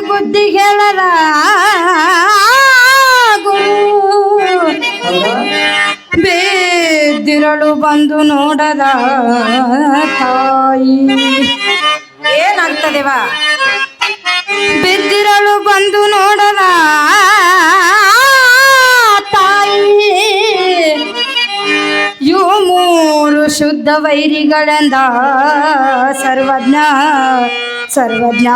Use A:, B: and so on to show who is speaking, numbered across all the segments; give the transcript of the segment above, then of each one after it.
A: ಬುದ್ಧಿ ಹೇಳದ ಬೇದಿರಳು ಬಂದು ನೋಡದ ತಾಯಿ ಏನಾಗ್ತದೇವಾ ಬಿದ್ದಿರಳು ಬಂದು ನೋಡದ ತಾಯಿ ಇವು ಮೂರು ಶುದ್ಧ ವೈರಿಗಳೆಂದ ಸರ್ವಜ್ಞ ಸರ್ವಜ್ಞ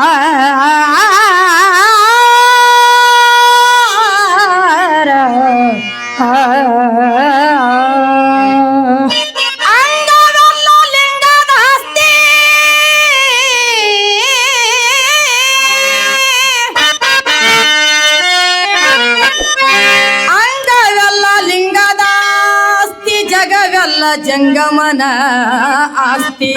A: ಜಂಗಮನ ಆಸ್ತಿ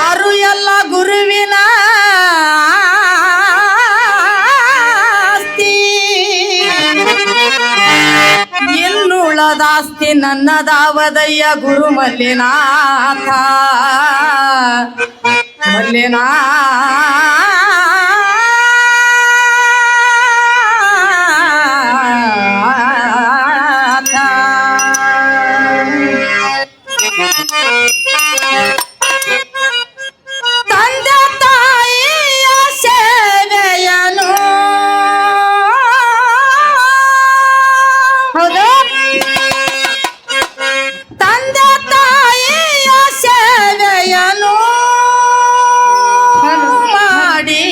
A: ಅರು ಎಲ್ಲ ಗುರುವಿನ ಆಸ್ತಿ ಇನ್ನುಳದಾಸ್ತಿ ನನ್ನದಾವದಯ್ಯ ಗುರು ಮಲ್ಲಿನಾಥ ಮಲ್ಲಿನಾಥ ತಂದೆ ತಾಯಿಯ ಸೇವೆಯನು ಹೌದು ತಂದೆ ತಾಯಿಯ ಸೇವೆಯನು ಮಾಡಿ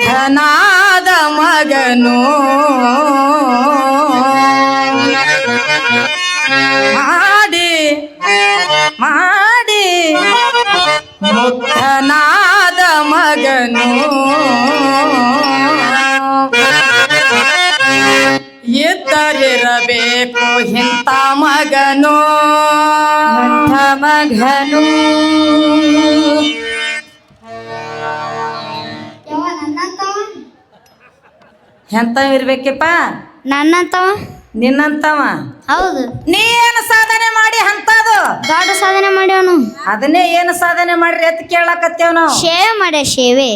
A: ಧನಾದ ಮಗನು ಮಾಡಿ ಮಾಡಿ ಮುಕ್ತನಾದ ಮಗನು ಇದ್ದರಿರಬೇಕು ಇಂಥ ಮಗನು ಮಗನು ಎಂತ ಇರ್ಬೇಕಪ್ಪ
B: ನನ್ನಂತವ
A: ನಿನ್ನಂತವ
B: ಹೌದು
A: ನೀ ಏನು ಸಾಧನೆ ಮಾಡಿ ಅಂತದು
B: ದೊಡ್ಡ ಸಾಧನೆ ಮಾಡ್ಯವನು
A: ಅದನ್ನೇ ಏನು ಸಾಧನೆ ಮಾಡ್ರಿ ಅಂತ ಕೇಳಕತ್ತೇವ್ ನಾವು
B: ಸೇವೆ ಮಾಡ್ಯ ಸೇವೆ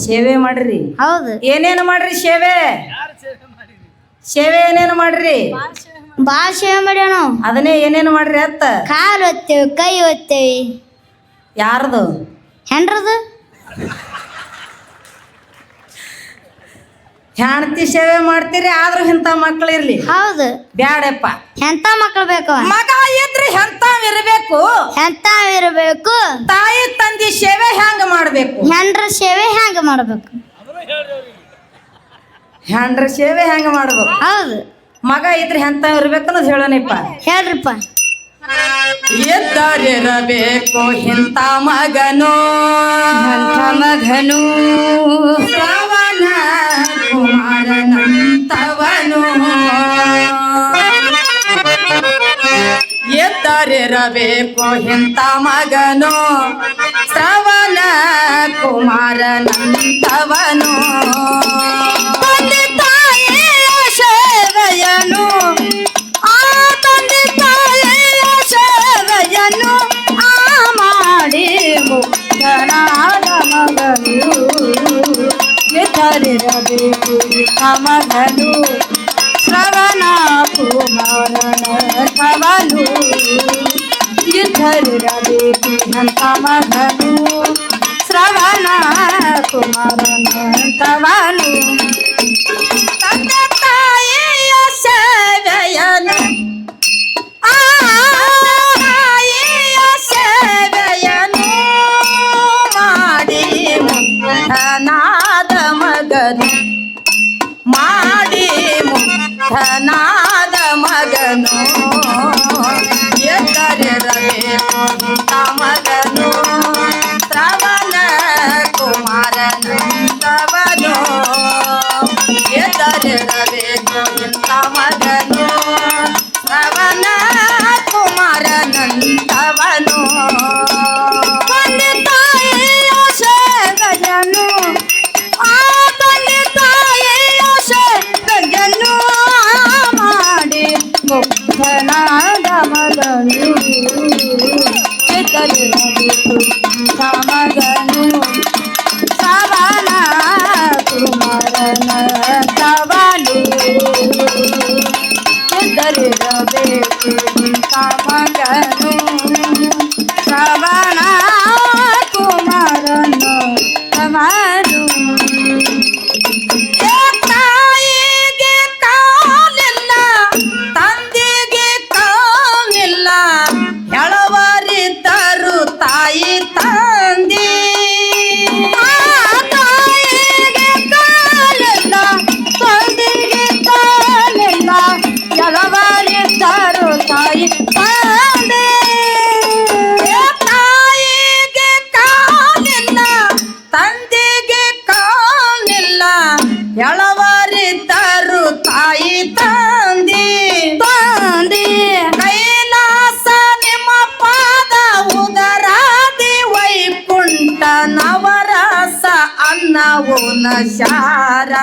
A: ಸೇವೆ ಮಾಡ್ರಿ
B: ಹೌದು
A: ಏನೇನು ಮಾಡ್ರಿ ಸೇವೆ ಸೇವೆ ಏನೇನು ಮಾಡ್ರಿ
B: ಬಾಳ ಸೇವೆ ಮಾಡ್ಯವನು
A: ಅದನ್ನೇ ಏನೇನು ಮಾಡ್ರಿ ಅತ್ತ
B: ಕಾಲು ಒತ್ತೇವಿ ಕೈ ಒತ್ತೇವಿ
A: ಯಾರದು
B: ಹೆಂಡ್ರದು
A: ಹೆಂಡತಿ ಸೇವೆ ಮಾಡ್ತೀರಿ ಆದ್ರೂ ಇಂಥ ಮಕ್ಳು ಇರ್ಲಿ
B: ಹೌದು
A: ಬ್ಯಾಡಪ್ಪ
B: ಎಂತ ಮಕ್ಳು ಬೇಕು
A: ಮಗ ಇದ್ರಿ ಎಂತ ಇರ್ಬೇಕು
B: ಎಂತ ಇರಬೇಕು
A: ತಾಯಿ ತಂದಿ ಸೇವೆ ಹೆಂಗ ಮಾಡ್ಬೇಕು
B: ಹೆಂಡ್ರ ಸೇವೆ ಹೆಂಗ ಮಾಡ್ಬೇಕು
A: ಹೆಂಡ್ರ ಸೇವೆ ಹೆಂಗ ಮಾಡ್ಬೇಕು
B: ಹೌದು
A: ಮಗ ಇದ್ರಿ ಎಂತ ಇರ್ಬೇಕು ಅನ್ನೋದು ಹೇಳೋಣಪ್ಪ
B: ಹೇಳ್ರಿಪ್ಪ
A: ಎದ್ದರಿರಬೇಕು ಇಂಥ ಮಗನು
B: ಮಗನು
A: ಶ್ರವಣ ಕುಮಾರನಂತವನು ಎದ್ದರಿರಬೇಕು ಇಂಥ ಮಗನು ಶ್ರವಣ ಕುಮಾರನಂತವನು ತಂದೆ ತಾಯಿಯ ಸೇವೆಯನು ಆ ತಂದೆ ತಾಯಿಯ ಸೇವೆಯನು ಆ ಮಾಡಿ ಮುಕ್ತನಾದ ಮಗನು ಎದ್ದರಿರಬೇಕು ಮಗನು ಶ್ರವಣ ಕುಮಾರನಂತವನು ಎದ್ದರಿರಬೇಕು ಅಂತ ಮಗನು ಶ್ರವಣ ಕುಮಾರನಂತವನು ತಂದೆ ತಾಯಿಯ ಸೇವೆಯನು ತಾಯಿಯ ಸೇವೆಯನು ಮಾಡಿ ಮುಕ್ತನಾದ ನಂತವನು ಎದರಿರಬೇಕು ಇಂಥ ಮಗನು ಶ್ರವಣ ಕುಮಾರ ನಂತವನು ತಂದೆ ತಾಯಿಯ ಸೇವೆಯನ್ನು ಆ ತಂದೆ ತಾಯಿಯ ಸೇವೆಯನ್ನು ಮಾಡಿ ಮುಕ್ತನಾದ ಮಗನು ಎದರಿರಬೇಕು ಇಂಥ ಮಗನು ಶ್ರವಣ ಕುಮಾರನ ತವನು ಎದರಿರಬೇಕು ಇಂಥ ಮಗನು ಶ್ರವಣ ಕುಮಾರನ ತವನು ತಾಯಿಗೆ ಕಾಲಿಲ್ಲ ತಂದೆಗೆ ಕಾಲಿಲ್ಲ ಎಳವರಿದ್ದರು ತಾಯಿ ತಂದೆ ತಾಯಿಗೆ ಕಾಲಿಲ್ಲ ತಂದೆಗೆ ಕಾಲಿಲ್ಲ ಎಳವರಿದ್ದರು ತಾಯಿ ತಂದೆ ತಾಯಿಗೆ ಕಾಲಿಲ್ಲ ತಂದೆಗೆ ಕಾಲಿಲ್ಲ ಎಳವರಿದ್ದರು ತಾಯಿ ತಂದೆ ತಂದೆ ಕೈಲಾಸ ನಿಮ್ಮ ಪಾದ ಉದರಾದಿ ವೈಕುಂಠ ನವರಸ ಅನ್ನವು ನಶಾರ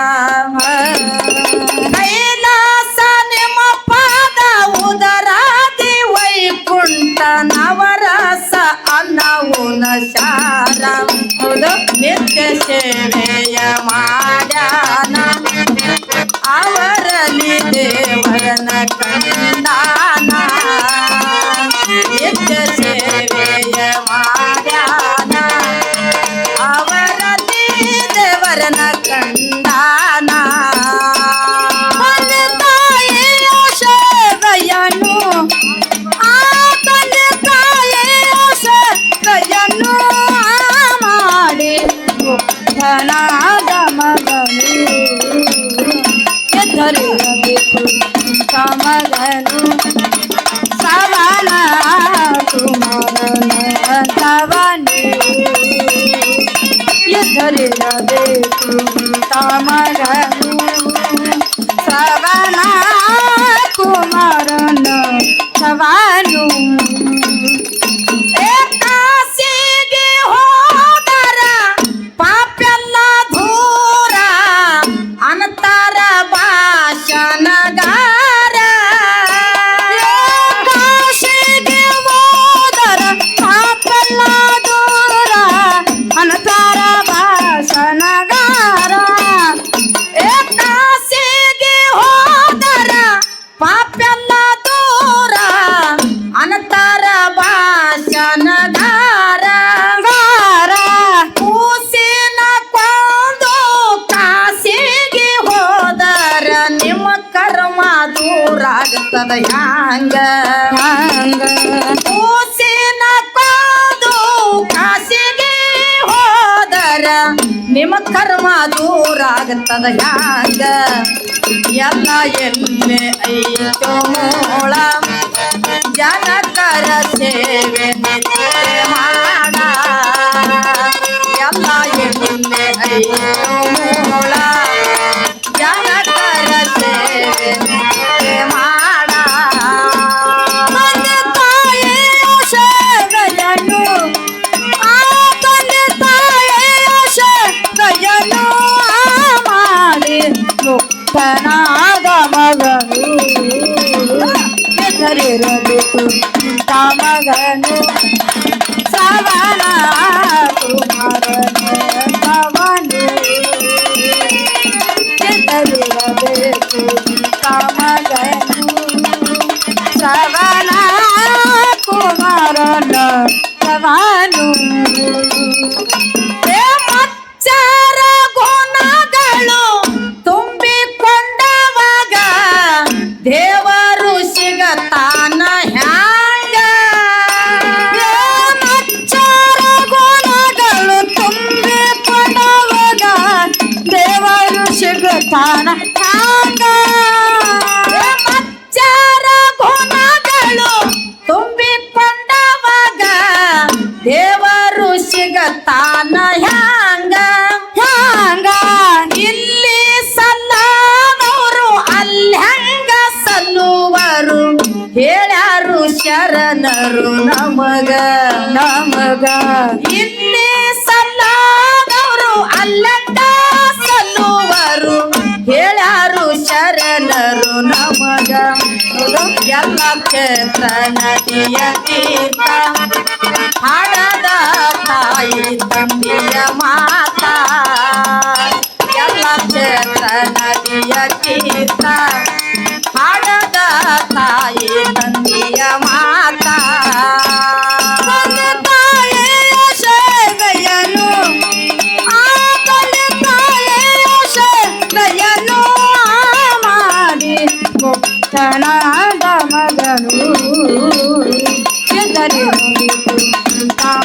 A: ಕೈಲಾಸ ನಿಮ್ಮ ಪಾದ ಉದರಾದಿ ವೈಕುಂಠ ನವರಸ ಅನ್ನವು ನಶಾರ ಹೌದು ನಿತ್ಯ ಸೇವೆಯ ಮಾಡ್ಯಾನ ಅವರಲ್ಲಿ ದೇವರನ ಕಂಡಾನ ನಿತ್ಯ ಸೇವೆಯ ಮಾಡ್ಯಾನ ಅವರಲ್ಲಿ ದೇವರನ ಕಂಡಾನ ತಂದೆ ತಾಯಿಯ ಸೇವೆಯನ್ನು ಆ ತಂದೆ ತಾಯಿಯ ಸೇವೆಯನ್ನು ಮಾಡಿ ಮುಕ್ತನಾದ ಮಗನು ಎದರಿರಬೇಕು ಇಂಥ ಮಗನು ಶ್ರವಣ ಕುಮಾರನ ತವನು ಎದರಿರಬೇಕು ಇಂಥ ಮಗನು ಶ್ರವಣ ಕುಮಾರನ ತವನು ಕಾಶಿಗೆ ಹೋದರ ಪಾಪೆಲ್ಲ ದೂರ ಅನಂತರ ಭಾಷಣಗಾರ ಕಾಶಿಗೆ ಹೋದರ ಪಾಪೆಲ್ಲ ದೂರ ಅನಂತರ ಭಾಷಣಗಾರ ಕಾಶಿಗೆ ಹೋದರ ಪಾಪೆಲ್ಲ ದೂರ ಅನಂತರ ಭಾಷಣಗಾರ ಕೂಸಿನ ಕೊಂದು ಕಾಸಿಗೆ ಹೋದರ ನಿಮ್ಮ ಕರ್ಮ ದೂರ ಆಗ್ತದ ಹ್ಯಾಂಗ ಕೂಸಿನ ಕೊಂದು ಕಾಸಿಗೆ ಹೋದರ ನಿಮ್ಮ ಕರ್ಮ ದೂರ ಆಗ್ತದ ಹ್ಯಾಂಗ ಎಲ್ಲ ಎಲ್ಲಿ ಐತೋ ಮೂಳ ಜನಕರ ಸೇವೆ ನಿತ್ಯ ಮಾಡ ಎಲ್ಲ ಎಲ್ಲಿ ಐತೋ ಮೂಳ ಜನಕರ ಸೇವೆ ನಿತ್ಯ ಮಾಡ ತಂದೆ ತಾಯಿಯ ಸೇವೆಯನ್ನು ಆ ತಂದೆ ತಾಯಿಯ ಸೇವೆಯನ್ನು ಮಾಡಿ ಮುಕ್ತನಾದ ಮಗನು ಎದರಿರಬೇಕು ಇಂಥ ಮಗನು ಶ್ರವಣ ಕುಮಾರನ ತವನು ಎದರಿರಬೇಕು ಇಂಥ ಮಗನು ಶ್ರವಣ ಕುಮಾರನ ತವನು ಮಚ್ಚರ ಗುಣಗಳು ತುಂಬಿಕೊಂಡವಾಗ ದೇವರು ಸಿಗತಾನ ಹ್ಯಾಂಗ ಮಚ್ಚರ ಗುಣಗಳು ತುಂಬಿಕೊಂಡವಾಗ ದೇವರು ಸಿಗತಾನ ಹ್ಯಾಂಗ ಮಚ್ಚರ ಗುಣಗಳು ತುಂಬಿಕೊಂಡವಾಗ ದೇವರು ಸಿಗತಾನ ಹ್ಯಾಂಗ ಶರಣರು ನಮಗ ಇಲ್ಲಿ ಸಲ್ಲಾದವರು ಅಲ್ಲಂದ ಸಲ್ಲುವರು ಹೇಳ್ಯಾರು ಶರಣರು ನಮಗ ಎಲ್ಲ ಕ್ಷೇತ್ರ ನದಿಯ ತೀರ್ಥ ಹಾಡದ ತಾಯಿ ತಂದೆಯ ಮಾತಾ ಎಲ್ಲ ಕ್ಷೇತ್ರ ನದಿಯ ತೀರ್ಥ ಹಾಡದ ತಾಯಿ ತಂದೆಯ ಮಾತಾ ತಾಯಿಯ ಸೇವೆಯನ್ನು ಆ ತಾಯಿಯ ಸೇವೆಯನ್ನು ಮಾಡಿ ಮುಕ್ತನಾದ ಮಗನು ಎಂದರೆ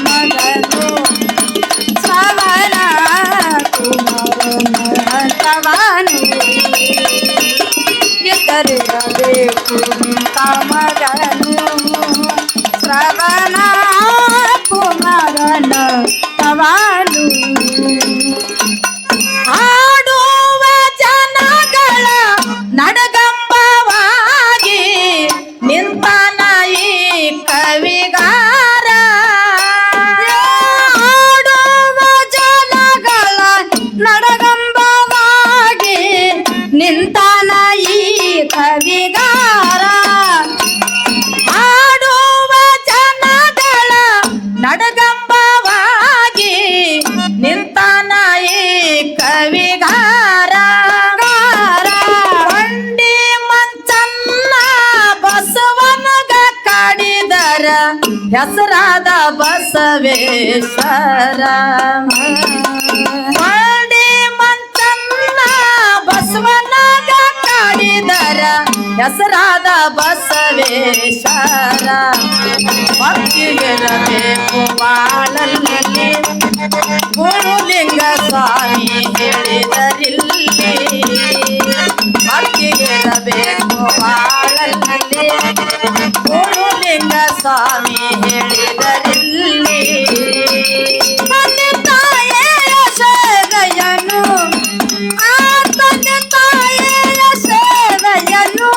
A: ಮಗನು ಶ್ರವಣ ಕುಮಾರನು ಎತ್ತರಿರಬೇಕು ಮಗನು ಶ್ರವಣ ಕುಮಾರನ ತವನು ಆಡುವ ಜನಗಳ ನಡಗಂಬವಾಗಿ ನಿಂತನ ಈ ಕವಿಗಾರ ಆಡುವ ಜನಗಳ ನಡಗಂಬವಾಗಿ ನಿಂತನ ಈ ಕವಿಗಾರ ಆಡುವ ಜನಗಳ ನಡಗಂಬವಾಗಿ ನಿಂತನ ಈ ಕವಿಗಾರ ಬಂಡಿ ಮಂಚನ್ನ ಬಸವನಗ ಕಾಡಿದರ ಹೆಸರಾದ ಬಸವೇಶ್ವರ ಬಂಡಿ ಮಂಚನ್ನ ಬಸವನಗ ಕಾಡಿದರ ಹೆಸರಾದ ಬಸವೇಶ್ವರ ಭಕ್ತಿಗಿರಬೇಕು ಬಾಳಲ್ಲಿ ಗುರುಲಿಂಗ ಸ್ವಾಮಿ ಹೇಳಿದರಿಲ್ಲಿ ಭಕ್ತಿಗಿರಬೇಕು ಬಾಳಲ್ಲಿ ಗುರುಲಿಂಗ ಸ್ವಾಮಿ ಹೇಳಿದರಿಲ್ಲಿ ತಂದೆ ತಾಯಿಯ ಸೇವೆಯನ್ನು ಆ ತಂದೆ ತಾಯಿಯ ಸೇವೆಯನ್ನು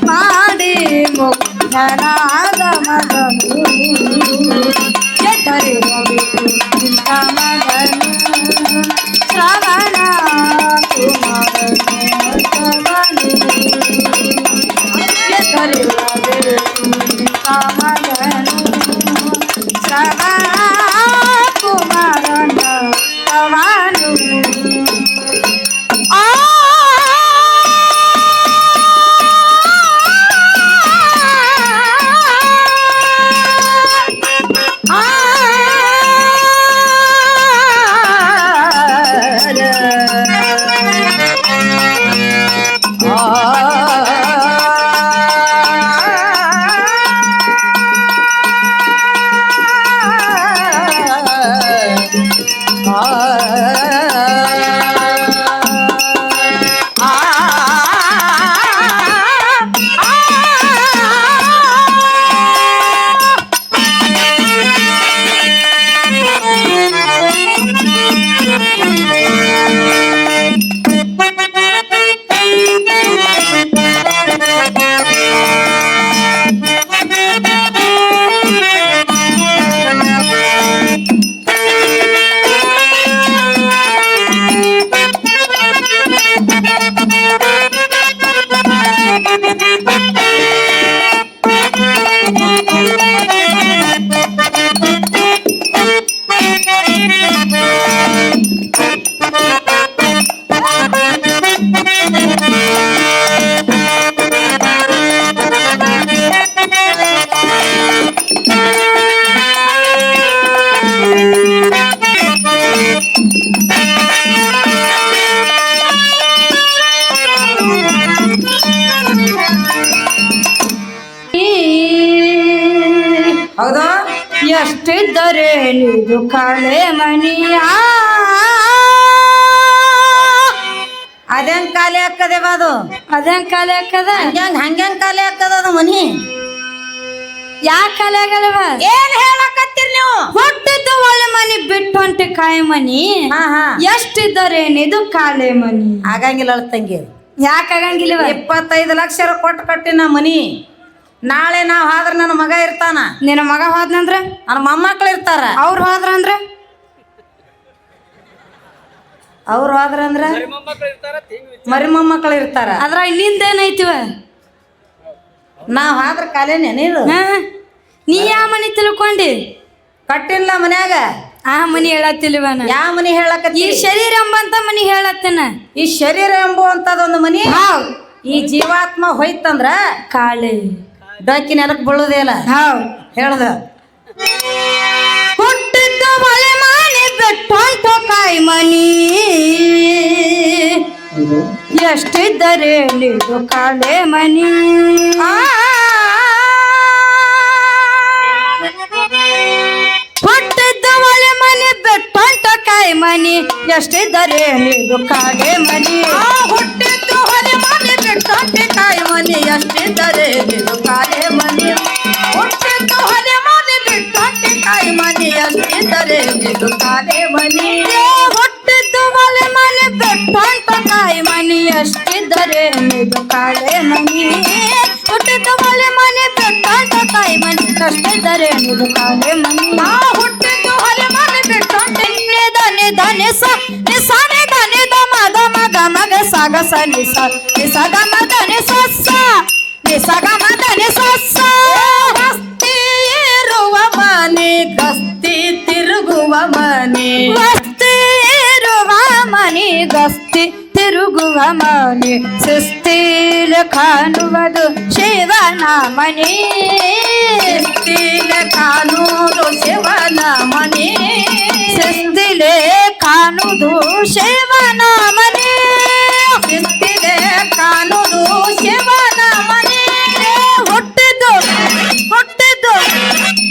A: ಮಾಡಿ ಮುಕ್ತನಾದ ಮಗನು ಎತ್ತರಿರಬೇಕು ಇಂಥ ಮಗನು ಶ್ರವಣ ಕುಮಾರನು ಎತ್ತರಿರಬೇಕು ಇಂಥ ಮಗನು ಶ್ರವಣ ಕುಮಾರನ ತವನು ಹೌದಾ ಎಷ್ಟಿದ್ದರೆ ಇದು ಕಳೆ ಮನಿಯ ಅದೇನ್ ಕಾಲೆ ಹಾಕದೇವ ಅದು ಅದೇನ್ ಕಾಲೆ ಹಾಕದ ಹಂಗ್ಯಾಂಗ್ ಕಾಲೆ ಹಾಕದ ಅದು ಮನಿ ಯಾಕ ಕಾಲೆ ಆಗಲ್ವ ಏನ್ ಹೇಳಕತ್ತೀರಿ ನೀವು ಹುಟ್ಟಿದ್ದು ಒಳ್ಳೆ ಮನಿ ಬಿಟ್ಟು ಹೊಂಟಿ ಕಾಯಿ ಮನಿ ಎಷ್ಟಿದ್ದರೇನಿದು ಕಾಲೆ ಮನಿ ಆಗಂಗಿಲ್ಲ ತಂಗಿ ಯಾಕೆ ಆಗಂಗಿಲ್ಲ 25 ಲಕ್ಷ ಕೊಟ್ಟು ಕಟ್ಟಿನ ಮನಿ
C: ನಾಳೆ ನಾವ್ ಹಾದ್ರ ನನ್ನ ಮಗ ಇರ್ತಾನ,
A: ನಿನ್ನ ಮಗ ಹೋದ್ನಂದ್ರ
C: ನನ್ನ ಮೊಮ್ಮಕ್ಳು ಇರ್ತಾರ.
A: ಅವ್ರು ಹೋದ್ರಂದ್ರ
C: ಮರಿ ಮೊಮ್ಮಕ್ಳು ಇರ್ತಾರ.
A: ಅದ್ರ ನಿಂದೇನೈತಿವ
C: ನಾವ್ ಹಾದ್ರ ಕಾಲೇನೆ ನೀರು.
A: ನೀ ಯಾವ ಮನಿ ತಿಳ್ಕೊಂಡಿ?
C: ಕಟ್ಟಿಲ್ಲ ಮನ್ಯಾಗ.
A: ಆ ಮನಿ ಹೇಳತ್ತಿಲ್ವನ?
C: ಯಾವ ಮನಿ ಹೇಳಕ?
A: ಈ ಶರೀರ ಎಂಬಂತ ಮನಿ ಹೇಳತ್ತನ.
C: ಈ ಶರೀರ ಎಂಬುವಂತದೊಂದು ಮನಿ. ಈ ಜೀವಾತ್ಮ ಹೋಯ್ತಂದ್ರ
A: ಕಾಳೆ
C: ಡೊಕ್ಕಿನ ಅದಕ್ಕೆ ಬೀಳುದೇ ಇಲ್ಲ. ಹೇಳ್ದ
A: ಹುಟ್ಟಿದ್ದು ಮಳೆ ಮಾನಿ ಬೆಟ್ಟಂತ ಕಾಯಿ ಮನಿ, ಎಷ್ಟಿದ್ದರೆ ನೀಡು ಕಾಳೆ ಮನಿ. ಹುಟ್ಟಿದ್ದು ಮಳೆ ಮನಿ ಬೆಟ್ಟಂತ ಕಾಯಿ ಮನಿ, ಎಷ್ಟಿದ್ದರೆ ನೀಡು ಕಾಳೆ ಮನಿ.
C: ಹುಟ್ಟಿದ್ದು ಹೊಲೆ ಮನೆ ಬೆಟ್ಟಂತೆ ಕಾಯಿ ಮನಿ, ಎಷ್ಟಿದ್ದರೆ ನೀಡು ಕಾಳೆ ಮನಿ. ಹುಟ್ಟಿದ್ದು ಹೊಲೆ ಮನೆ ಬೆಟ್ಟಂತೆ ಕಾಯಿ ಮನಿ, ಎಷ್ಟಿದ್ದರೆ ನೀಡು ಕಾಳೆ ಮನಿ.
A: ಹುಟ್ಟಿದ್ದು ಮಲೆ ಮನೆ ಬೆಟ್ಟಂತ ಕಾಯಿ ಮನಿ, ಎಷ್ಟಿದ್ದರೆ ನೀಡು ಕಾಳೆ ಮನಿ. ಹುಟ್ಟಿದ್ದು ಮಲೆ ಮನೆ ಬೆಟ್ಟಂತ ಕಾಯಿ ಮನಿ, ಎಷ್ಟಿದ್ದರೆ ನೀಡು ಕಾಳೆ ಮನಿ.
C: ಹುಟ್ಟಿದ್ದು ಹೊಲೆ ಮನೆ ಬೆಟ್ಟಂತೆ
A: ಧನೆ ಧನೆ ಸ ನಿಸಾನೆ ಧನೆ ದಮ ದಮ ಗಮ ಗ ಸಾಗ ಸ ನಿಸ ನಿಸ ಗಮ ಧನೆ ಸಸ್ಸ ನಿಸ ಗಮ ಧನೆ ಸಸ್ಸ.
C: ಗಸ್ತಿ ಇರುವ ಮನೆ, ಗಸ್ತಿ ತಿರುಗುವ ಮನೆ.
A: ಗಸ್ತಿ ಇರುವ ಮನೆ, ಗಸ್ತಿ ತಿರುಗುವ ಮನೆ, ಶಿಸ್ತಿಲ ಕಾಣುವುದು ಶಿವನ ಮನೆ.
C: ಶಿಸ್ತಿಲೆ ಕಾಣುವುದು ಶಿವನ ಮನೆ.
A: ಶಿಸ್ತಿಲೆ ಕಾಣುವುದು ಶಿವನ ಮನೆ.
C: ಶಿಸ್ತಿಲೆ ಕಾಣುವುದು ಶಿವನ ಮನೆ.
A: ಹುಟ್ಟಿದ್ದು ಹುಟ್ಟಿದ್ದು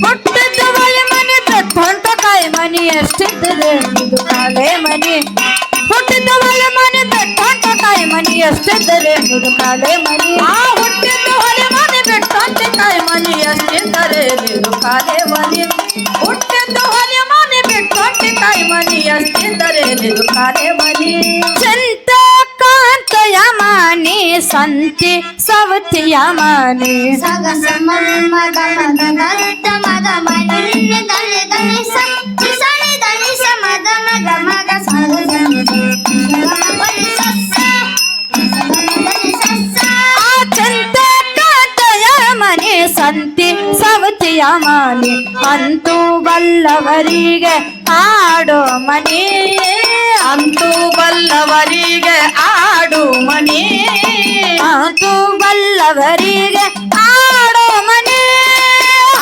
A: ಹುಟ್ಟಿದ್ದು ಮಲೆ ಮನೆ ಬೆಟ್ಟಂತ ಕಾಯಿ ಮನಿ, ಎಷ್ಟಿದ್ದರೆ ಇದು ಕಾಳೆ ಮನಿ. ಹುಟ್ಟಿದ್ದು ಮಲೆ ಮನೆ ಬೆಟ್ಟಂತ ಕಾಯಿ ಮನಿ, ಎಷ್ಟಿದ್ದರೆ ಇದು ಕಾಳೆ ಮನಿ.
C: ಹುಟ್ಟಿದ್ದು ಹೊಲೆ ಮನೆ ಬೆಟ್ಟಂತೆ ಕಾಯಿ ಮನಿ, ಎಷ್ಟಿದ್ದರೆ ಇದು ಕಾಳೆ ಮನಿ. ಹುಟ್ಟಿದ್ದು ಹೊಲೆ ಮನೆ ಬೆಟ್ಟಂತೆ ಕಾಯಿ ಮನಿ, ಎಷ್ಟಿದ್ದರೆ ಇದು ಕಾಳೆ ಮನಿ.
A: ಚಂತ ಕಾಂತಯ ಮಾನಿ ಸಂತಿ ಸವತಿಯ ಮಾನಿ.
B: ಸಗ ಸಮಮ ಗಮ ಗಂತ ಮಗ ಮನಿ ಧನಿ ಧನಿ ಸ ನಿಸನಿ ಧನಿ ಸ ಮದ ಮಗ ಮಗ ಸಗ
A: ಚಂತ ಕಾಂತಯ ಮನಿ ಸಂತಿ ಸವತಿಯ ಮಾನಿ, ಅಂತೂ ಬಲ್ಲವರಿಗೆ ಆಡೋ ಮನಿ.
C: ಅಂತೂ ಬಲ್ಲವರಿಗೆ ಆಡು ಮನಿ.
A: ಅಂತೂ ಬಲ್ಲವರಿಗೆ ಆಡೋ ಮನಿ.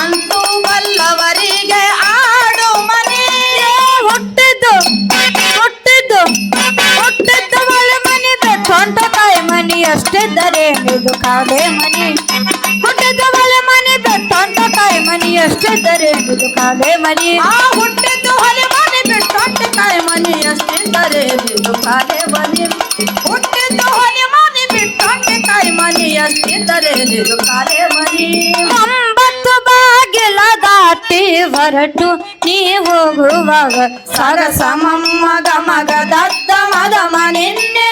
C: ಅಂತೂ ಬಲ್ಲವರಿಗೆ ಆಡು ಮನಿ.
A: ಹುಟ್ಟಿದ್ದು ಹುಟ್ಟಿದ್ದು ಹುಟ್ಟಿದ್ದು ಮಳೆ ಮನಿ ಬೆಟ್ಟಂತ ಕಾಯಿ ಮನಿ, ಎಷ್ಟಿದ್ದರೆ ಇದು ಕಾಳೆ ಮನಿ. ಹುಟ್ಟಿದ್ದು ಮಳೆ ಮನಿ ಬೆಟ್ಟಂತ ಕಾಯಿ ಮನಿ, ಎಷ್ಟಿದ್ದರೆ ಇದು ಕಾಳೆ ಮನಿ.
C: ಹುಟ್ಟಿದ್ದು ಹೊಲೆ ಮನೆ ಬೆಟ್ಟಂತೆ ಕಾಯಿ ಮನಿ, ಎಷ್ಟಿದ್ದರೆ ಇದು ಕಾಳೆ ಮನಿ. ಹುಟ್ಟಿದ್ದು ಹೊಲೆ ಮನೆ ಬೆಟ್ಟಂತೆ ಕಾಯಿ ಮನಿ, ಎಷ್ಟಿದ್ದರೆ ಇದು ಕಾಳೆ ಮನಿ.
A: 9 ಬಾಗಿಲ ದಾಟಿ ಹೊರಟು ನೀ ಹೋಗುವಾಗ
C: ಸರಸ ಮಮ್ಮ ಗಮ ಗದ ಮದ ಮನೆ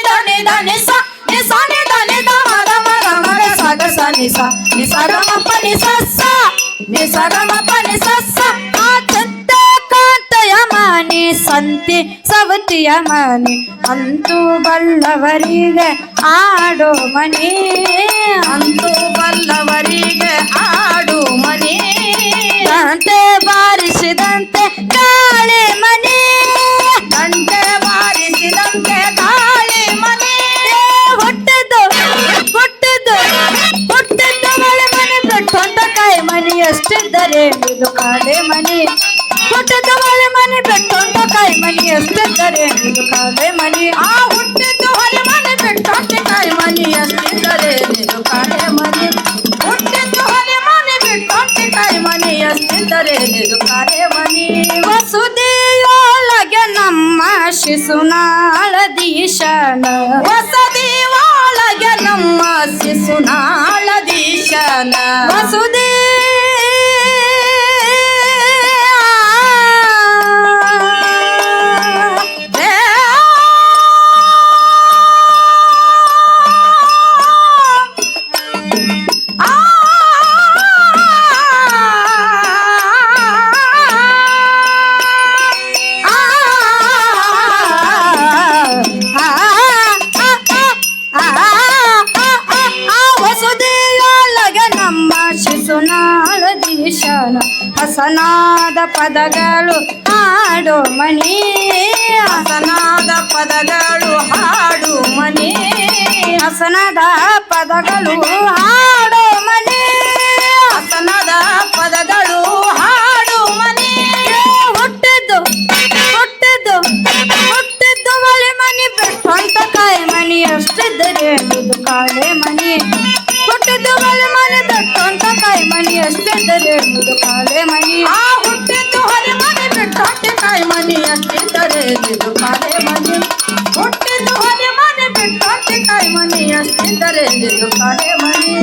C: ಧನೆ ಧನೆ ಸ ನಿಸನೆ ಧನೆ ದಮ ದಮ ಗಮ ಗ ಸಗ ಸ ನಿಸ ನಿಸ ಗಮ ಪ ನಿಸ ಸ ನಿಸ ಗಮ ಪ ನಿಸ ಸ.
A: ಚಂದ ಕಾಂತಯ ಮಾನಿ ಸಂತಿ ಸವತಿಯ ಮನೆ, ಅಂತೂ ಬಲ್ಲವರಿಗೆ ಆಡೋ ಮನೆ.
C: ಅಂತೂ ಬಲ್ಲವರಿಗೆ ಆಡು ಮನೆ.
A: ಗಂಟೆ ಬಾರಿಸಿದಂತೆ ಕಾಳೆ ಮನೆ.
C: ಗಂಟೆ ಬಾರಿಸಿದಂತೆ ಗಾಳಿ ಮನೆ.
A: ಹುಟ್ಟಿದ್ದು ಹುಟ್ಟಿದ್ದು ಹುಟ್ಟಿದ್ದು ಮಳೆ ಮನೆ ಬೆಟ್ಟಂತ ಕಾಯಿ ಮನಿ, ಎಷ್ಟಿದ್ದರೆ ಇದು ಕಾಳೆ ಮನಿ. ಹುಟ್ಟಿದ್ದು ಮಳೆ ಮನೆ ಬೆಟ್ಟಂತ ಕಾಯಿ ಮನಿ, ಎಷ್ಟಿದ್ದರೆ ಇದು ಕಾಳೆ ಮನಿ.
C: ಹುಟ್ಟಿದ್ದು ಹೊಲೆ ಮನೆ ಬೆಟ್ಟಂತೆ ಕಾಯಿ ಮನಿ, ಎಷ್ಟಿದ್ದರೆ ಇದು ಕಾಳೆ ಮನಿ. ಹುಟ್ಟಿದ್ದು ಹೊಲೆ ಮನೆ ಬೆಟ್ಟಂತೆ ಕಾಯಿ ಮನಿ, ಎಷ್ಟಿದ್ದರೆ ಇದು ಕಾಳೆ ಮನಿ.
A: ವಸುದೆಯೊಳಗೆ ನಮ್ಮ ಶಿಶುನಾಳದೀಶನ.
C: ವಸತಿ ಒಳಗೆ ನಮ್ಮ ಶಿಶುನಾಳದೀಶನ.
A: ವಸುದೇ ಪದಗಳು ಹಾಡು ಮನಿ
C: ಹಸನಾದ ಪದಗಳು ಹಾಡು ಮನೆ
A: ಹಸನದ ಪದಗಳು ಹಾಡು ಮನಿ
C: ಹಸನದ ಪದಗಳು ಹಾಡು ಮನೆ
A: ಹುಟ್ಟಿದ್ದು ಹುಟ್ಟಿದ್ದು ಹುಟ್ಟಿದ್ದು ಒಲೆ ಮನಿ ಬಿಟ್ಟು ಅಂತ ಕಾಯಿ ಮನಿ ಅಷ್ಟಿದ್ದರೆ ಇದು ಕಾಳೆ ಮನಿ ಹುಟ್ಟಿದ್ದು ಒಲೆ ಮನೆ ಬಿಟ್ಟು ಅಂತ ಕಾಯಿ ಮನಿ ಅಷ್ಟಿದ್ದರೆ ಇದು ಕಾಳೆ ಮನಿ
C: ಆ ಹುಟ್ಟಿದ್ದು ಹೊರೆ ಮನೆ ಬಿಟ್ಟು ಕಾಯಿ ಮನೆ ಅಷ್ಟಿದ್ದರೆ ಇದು ಕಾಳೆ ಮನೆ ಹುಟ್ಟಿದ್ದು ಹೊರೆ ಮನೆ ಬಿಟ್ಟು ಕಾಯಿ ಮನೆ ಅಷ್ಟಿದ್ದರೆ ಇದು ಕಾಳೆ ಮನೆ